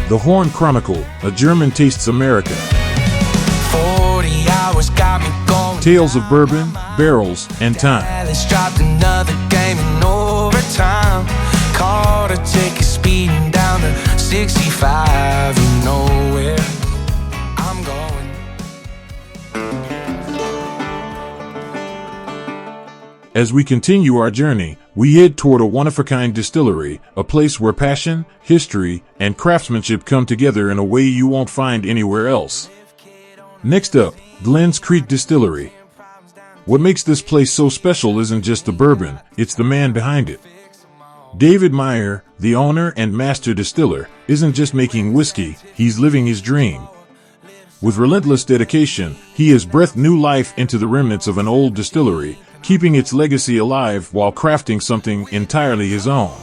The Horn Chronicle, A German Tastes America. 40 hours got me going. Tales of bourbon, barrels, and time. Dallas dropped another game in overtime. Called to take it speeding down to 65. You know where I'm going. As we continue our journey, we head toward a one-of-a-kind distillery, a place where passion, history, and craftsmanship come together in a way you won't find anywhere else. Next up, Glens Creek Distillery. What makes this place so special isn't just the bourbon, it's the man behind it. David Meier, the owner and master distiller, isn't just making whiskey, he's living his dream. With relentless dedication, he has breathed new life into the remnants of an old distillery, keeping its legacy alive while crafting something entirely his own.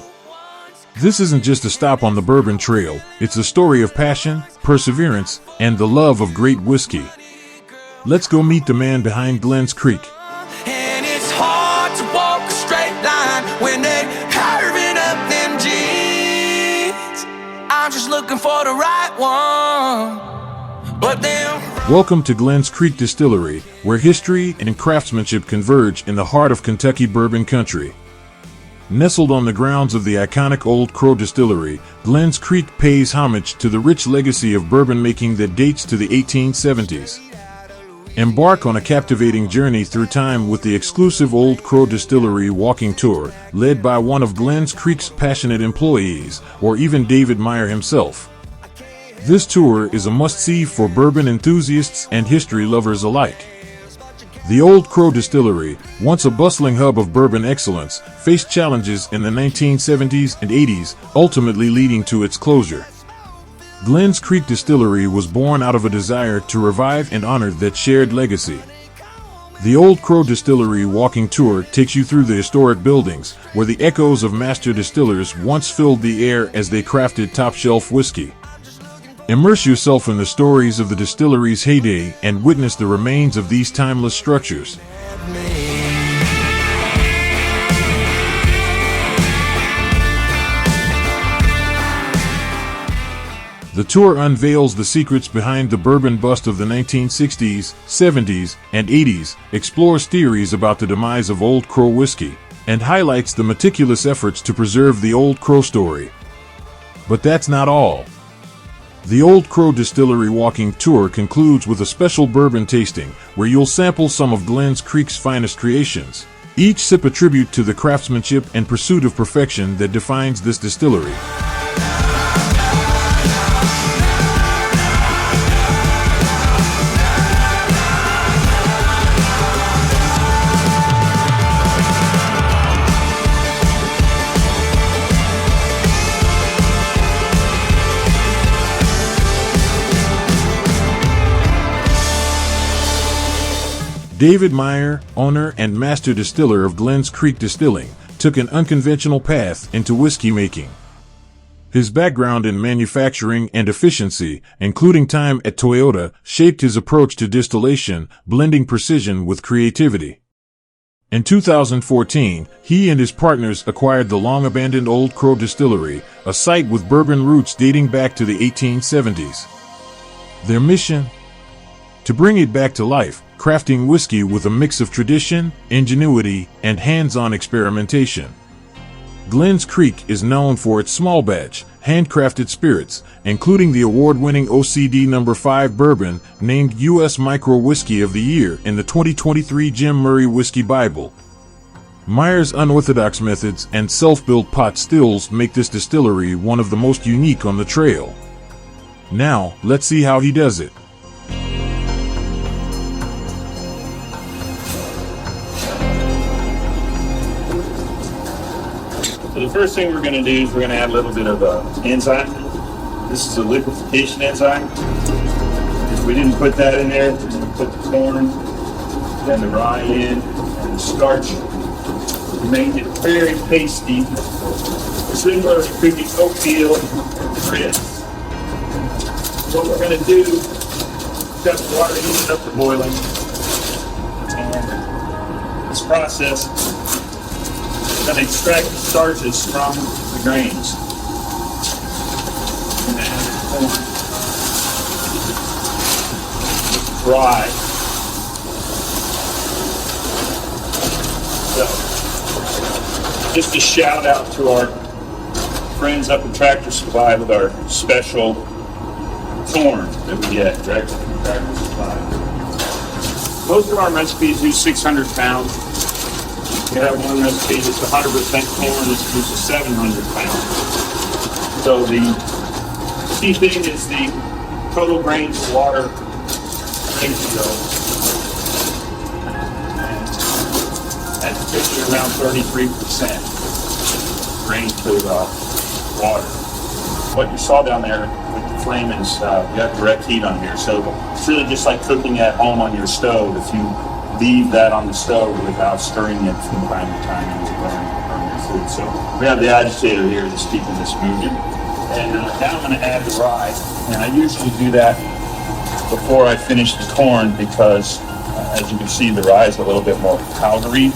This isn't just a stop on the Bourbon Trail, it's a story of passion, perseverance, and the love of great whiskey. Let's go meet the man behind Glens Creek. And it's hard to walk a straight line when they're carving up them jeans. I'm just looking for the right one, but then Welcome to Glens Creek Distillery, where history and craftsmanship converge in the heart of Kentucky bourbon country. Nestled on the grounds of the iconic Old Crow Distillery, Glens Creek pays homage to the rich legacy of bourbon making that dates to the 1870s. Embark on a captivating journey through time with the exclusive Old Crow Distillery walking tour, led by one of Glens Creek's passionate employees, or even David Meier himself. This tour is a must-see for bourbon enthusiasts and history lovers alike. The Old Crow Distillery, once a bustling hub of bourbon excellence, faced challenges in the 1970s and 80s, ultimately leading to its closure. Glens Creek Distillery was born out of a desire to revive and honor that shared legacy. The Old Crow Distillery walking tour takes you through the historic buildings, where the echoes of master distillers once filled the air as they crafted top-shelf whiskey. Immerse yourself in the stories of the distillery's heyday and witness the remains of these timeless structures. The tour unveils the secrets behind the bourbon bust of the 1960s, 70s, and 80s, explores theories about the demise of Old Crow whiskey, and highlights the meticulous efforts to preserve the Old Crow story. But that's not all. The Old Crow Distillery walking tour concludes with a special bourbon tasting, where you'll sample some of Glens Creek's finest creations. Each sip a tribute to the craftsmanship and pursuit of perfection that defines this distillery. David Meier, owner and master distiller of Glens Creek Distilling, took an unconventional path into whiskey making. His background in manufacturing and efficiency, including time at Toyota, shaped his approach to distillation, blending precision with creativity. In 2014, he and his partners acquired the long-abandoned Old Crow Distillery, a site with bourbon roots dating back to the 1870s. Their mission? To bring it back to life, crafting whiskey with a mix of tradition, ingenuity, and hands-on experimentation. Glens Creek is known for its small batch, handcrafted spirits, including the award-winning OCD No. 5 bourbon, named U.S. Micro Whiskey of the Year in the 2023 Jim Murray Whiskey Bible. Meier's unorthodox methods and self-built pot stills make this distillery one of the most unique on the trail. Now, let's see how he does it. So the first thing we're going to do is we're going to add a little bit of enzyme. This is a liquefaction enzyme. If we didn't put that in there, we're going to put the corn, then the rye in, and the starch. We made it very pasty, similar to cooking oatmeal and bread. What we're going to do is got the water heated up to boiling, and this process going to extract the starches from the grains. And then corn. Dry. So, just a shout out to our friends up at Tractor Supply with our special corn that we get directly from Tractor Supply. Most of our recipes use 600 pounds. We have one recipe that's 100% corn that uses 700 pounds. So the key thing is the total grains of water ratio. That's typically around 33% grain to water. What you saw down there with the flame is you have direct heat on here. So it's really just like cooking at home on your stove. If you leave that on the stove without stirring it from time to time, it will burn your food. So we have the agitator here that's keeping this moving. And now I'm going to add the rye. And I usually do that before I finish the corn because, as you can see, the rye is a little bit more powdery.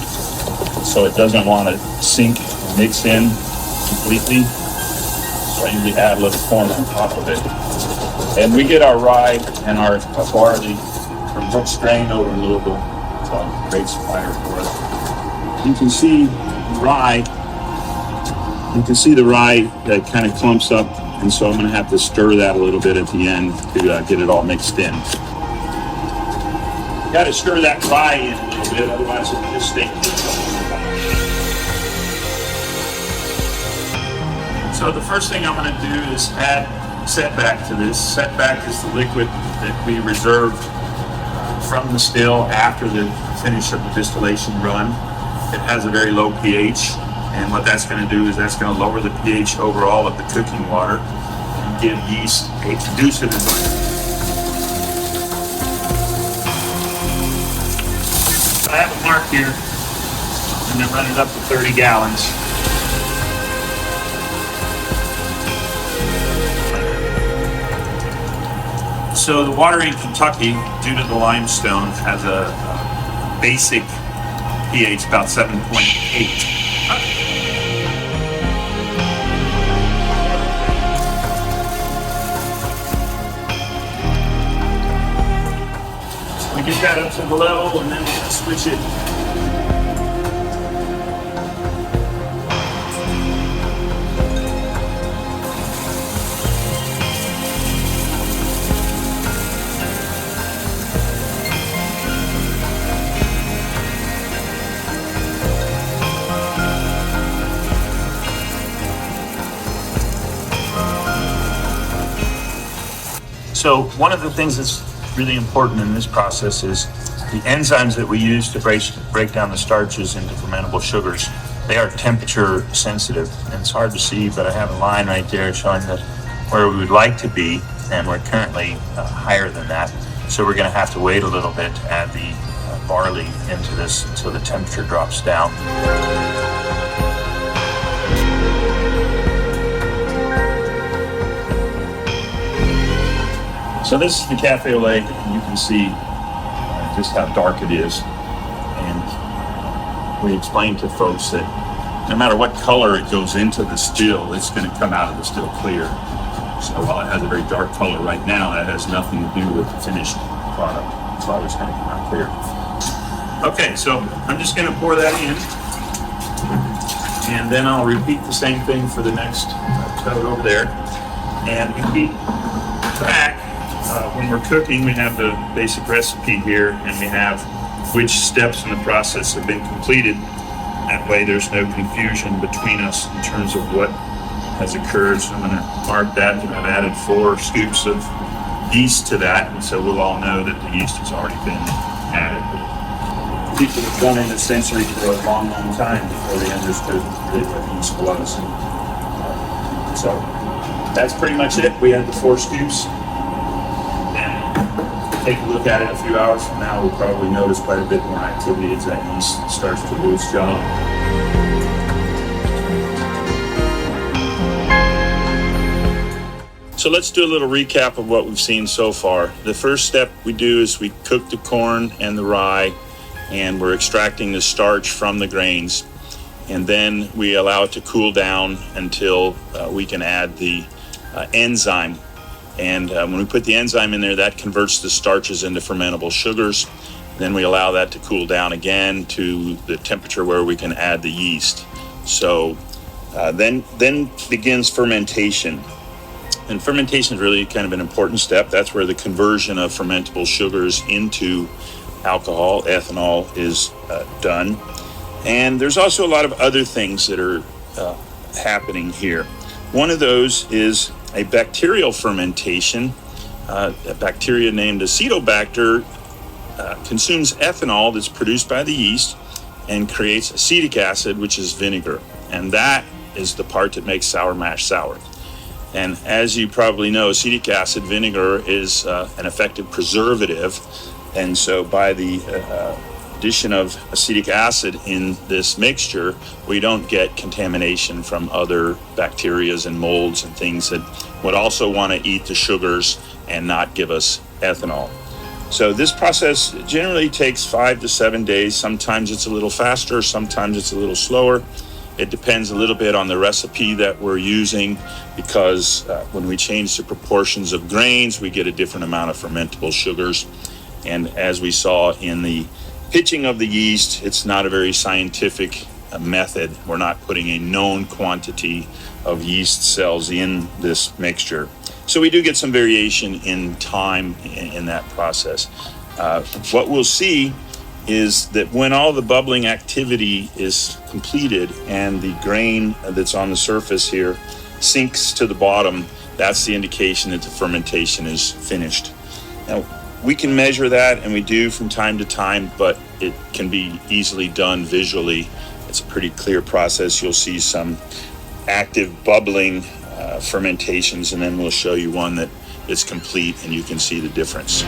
So it doesn't want to sink and mix in completely. So I usually add a little corn on top of it. And we get our rye and our barley from Brooks Grain over in Louisville. It's a great supplier for us. You can see the rye that kind of clumps up, and so I'm going to have to stir that a little bit at the end to get it all mixed in. You got to stir that rye in a little bit, otherwise it will just stay. So the first thing I'm going to do is add setback to this. Setback is the liquid that we reserve from the still after the finish of the distillation run. It has a very low pH, and what that's going to do is that's going to lower the pH overall of the cooking water and give yeast a conducive environment. So I have a mark here, and then run it up to 30 gallons. So the water in Kentucky, due to the limestone, has a basic pH about 7.8. We get that up to the level, and then we're going to switch it. So one of the things that's really important in this process is the enzymes that we use to break down the starches into fermentable sugars. They are temperature sensitive, and it's hard to see, but I have a line right there showing that where we would like to be, and we're currently higher than that. So we're going to have to wait a little bit to add the barley into this until the temperature drops down. So this is the cafe au lait, and you can see just how dark it is. And we explained to folks that no matter what color it goes into the still, it's going to come out of the still clear. So while it has a very dark color right now, that has nothing to do with the finished product. It's always going to come out clear. Okay, so I'm just going to pour that in, and then I'll repeat the same thing for the next toad over there. And we keep track. When we're cooking, we have the basic recipe here, and we have which steps in the process have been completed. That way there's no confusion between us in terms of what has occurred. So I'm going to mark that, and I've added 4 scoops of yeast to that, and so we'll all know that the yeast has already been added. People have done it in a sensory for a long, long time before they understood really what yeast was. So that's pretty much it. We had the 4 scoops. Take a look at it a few hours from now, we'll probably notice quite a bit more activity as that yeast starts to do its job. So let's do a little recap of what we've seen so far. The first step we do is we cook the corn and the rye, and we're extracting the starch from the grains. And then we allow it to cool down until we can add the enzyme. And when we put the enzyme in there, that converts the starches into fermentable sugars. Then we allow that to cool down again to the temperature where we can add the yeast. So then begins fermentation. And fermentation is really kind of an important step. That's where the conversion of fermentable sugars into alcohol, ethanol, is done. And there's also a lot of other things that are happening here. One of those is a bacterial fermentation. A bacteria named Acetobacter consumes ethanol that's produced by the yeast and creates acetic acid, which is vinegar. And that is the part that makes sour mash sour. And as you probably know, acetic acid vinegar is an effective preservative. And so by the addition of acetic acid in this mixture, we don't get contamination from other bacterias and molds and things that would also want to eat the sugars and not give us ethanol. So this process generally takes 5 to 7 days. Sometimes it's a little faster, sometimes it's a little slower. It depends a little bit on the recipe that we're using, because when we change the proportions of grains, we get a different amount of fermentable sugars. And as we saw in the pitching of the yeast, it's not a very scientific method. We're not putting a known quantity of yeast cells in this mixture. So we do get some variation in time in that process. What we'll see is that when all the bubbling activity is completed and the grain that's on the surface here sinks to the bottom, that's the indication that the fermentation is finished. Now, we can measure that, and we do from time to time, but it can be easily done visually. It's a pretty clear process. You'll see some active bubbling fermentations, and then we'll show you one that is complete and you can see the difference.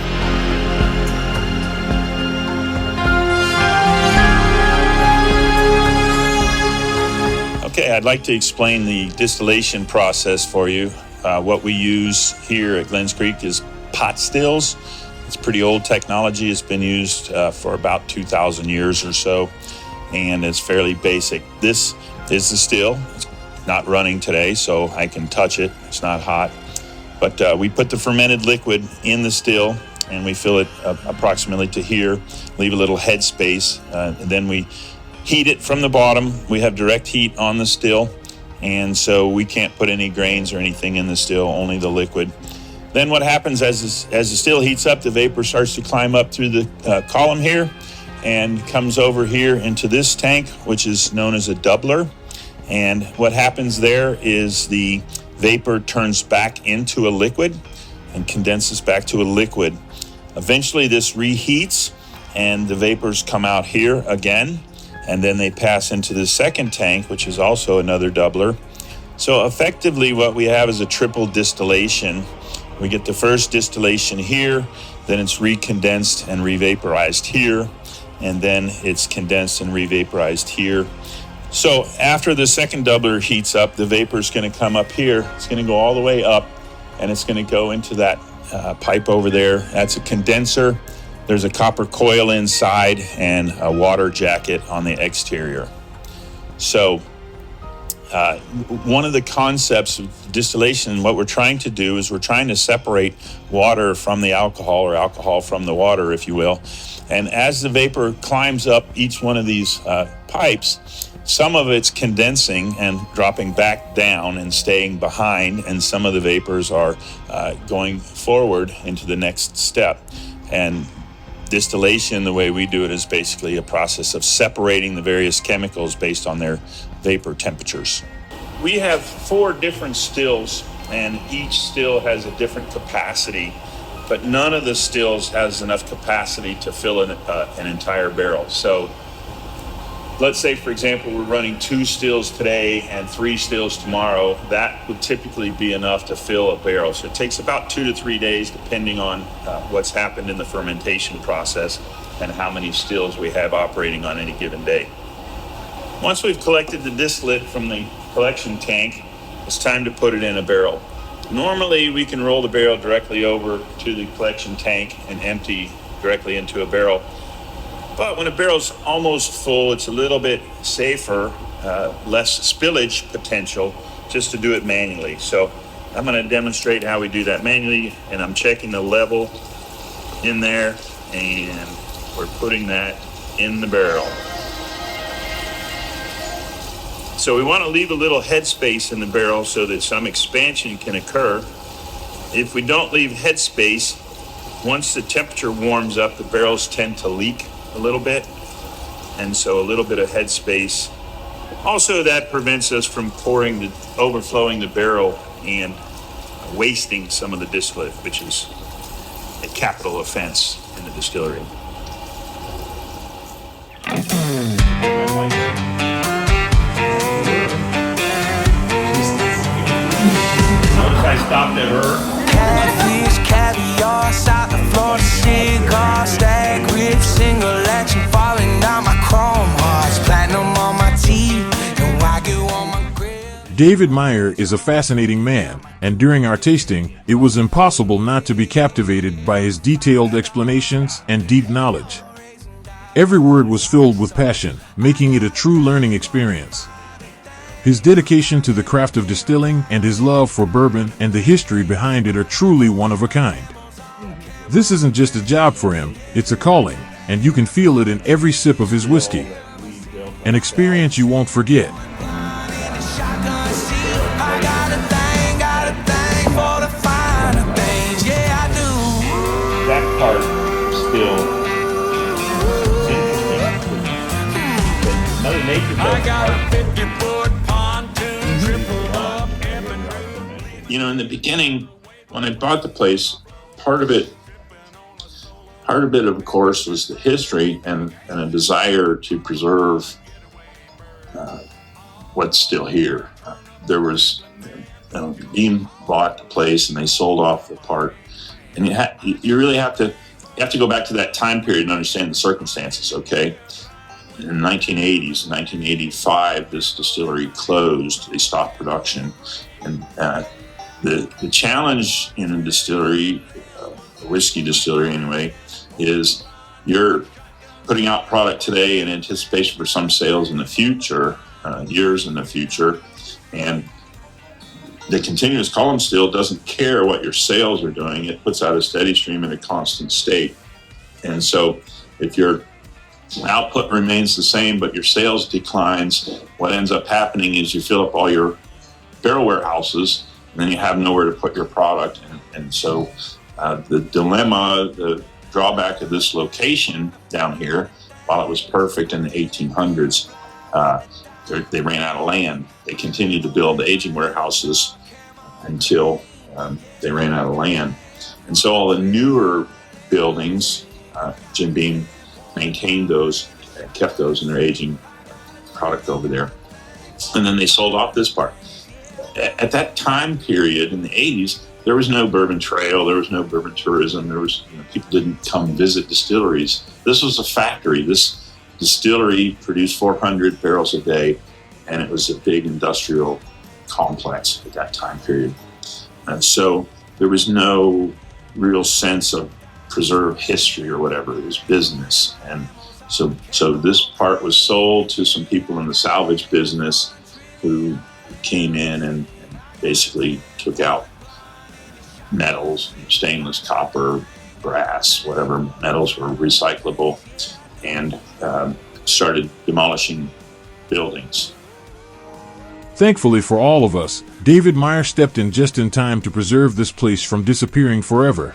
Okay, I'd like to explain the distillation process for you. What we use here at Glens Creek is pot stills. It's pretty old technology. It's been used for about 2,000 years or so, and it's fairly basic. This is the still. It's not running today, so I can touch it. It's not hot. But we put the fermented liquid in the still, and we fill it approximately to here, leave a little head space, and then we heat it from the bottom. We have direct heat on the still, and so we can't put any grains or anything in the still, only the liquid. Then what happens as the still heats up, the vapor starts to climb up through the column here and comes over here into this tank, which is known as a doubler. And what happens there is the vapor turns back into a liquid and condenses back to a liquid. Eventually this reheats and the vapors come out here again, and then they pass into the second tank, which is also another doubler. So effectively what we have is a triple distillation. We get the first distillation here, then it's recondensed and revaporized here, and then it's condensed and revaporized here. So after the second doubler heats up, the vapor is going to come up here. It's going to go all the way up, and it's going to go into that pipe over there. That's a condenser. There's a copper coil inside and a water jacket on the exterior. So one of the concepts of distillation, what we're trying to do is we're trying to separate water from the alcohol, or alcohol from the water, if you will. And as the vapor climbs up each one of these pipes, some of it's condensing and dropping back down and staying behind, and some of the vapors are going forward into the next step. And distillation, the way we do it, is basically a process of separating the various chemicals based on their vapor temperatures. We have 4 different stills, and each still has a different capacity, but none of the stills has enough capacity to fill an entire barrel. So let's say, for example, we're running 2 stills today and 3 stills tomorrow. That would typically be enough to fill a barrel. So it takes about 2 to 3 days, depending on what's happened in the fermentation process and how many stills we have operating on any given day. Once we've collected the distillate from the collection tank, it's time to put it in a barrel. Normally, we can roll the barrel directly over to the collection tank and empty directly into a barrel. But when a barrel's almost full, it's a little bit safer, less spillage potential, just to do it manually. So I'm going to demonstrate how we do that manually, and I'm checking the level in there, and we're putting that in the barrel. So we want to leave a little headspace in the barrel so that some expansion can occur. If we don't leave headspace, once the temperature warms up, the barrels tend to leak a little bit, and so a little bit of headspace. Also, that prevents us from overflowing the barrel and wasting some of the distillate, which is a capital offense in the distillery. Notice I stopped at her. Catfish, caviar, South Florida cigar, stag rib, single action, falling down my chrome hearts, platinum on my teeth, and wagyu on my grill. David Meier is a fascinating man, and during our tasting, it was impossible not to be captivated by his detailed explanations and deep knowledge. Every word was filled with passion, making it a true learning experience. His dedication to the craft of distilling and his love for bourbon and the history behind it are truly one of a kind. This isn't just a job for him, it's a calling, and you can feel it in every sip of his whiskey. An experience you won't forget. That part still interesting. Mother Nature does part. You know, in the beginning, when I bought the place, part of it, of course, was the history and a desire to preserve what's still here. There was, Dean bought the place and they sold off the part, and you really have to go back to that time period and understand the circumstances. Okay, in the 1980s, 1985, this distillery closed. They stopped production, and the challenge in a distillery, a whiskey distillery anyway, is you're putting out product today in anticipation for some sales in the future, years in the future, and the continuous column still doesn't care what your sales are doing. It puts out a steady stream in a constant state. And so if your output remains the same but your sales declines, what ends up happening is you fill up all your barrel warehouses, and then you have nowhere to put your product. And so the dilemma, the drawback of this location down here, while it was perfect in the 1800s, they ran out of land. They continued to build aging warehouses until they ran out of land. And so all the newer buildings, Jim Beam maintained those, kept those in their aging product over there. And then they sold off this part. At that time period in the 80s, there was no Bourbon Trail, there was no bourbon tourism, people didn't come visit distilleries. This was a factory. This distillery produced 400 barrels a day, and it was a big industrial complex at that time period. And so there was no real sense of preserved history or whatever. It was business. And so this part was sold to some people in the salvage business who came in and basically took out metals, stainless, copper, brass, whatever metals were recyclable, and started demolishing buildings. Thankfully for all of us, David Meier stepped in just in time to preserve this place from disappearing forever.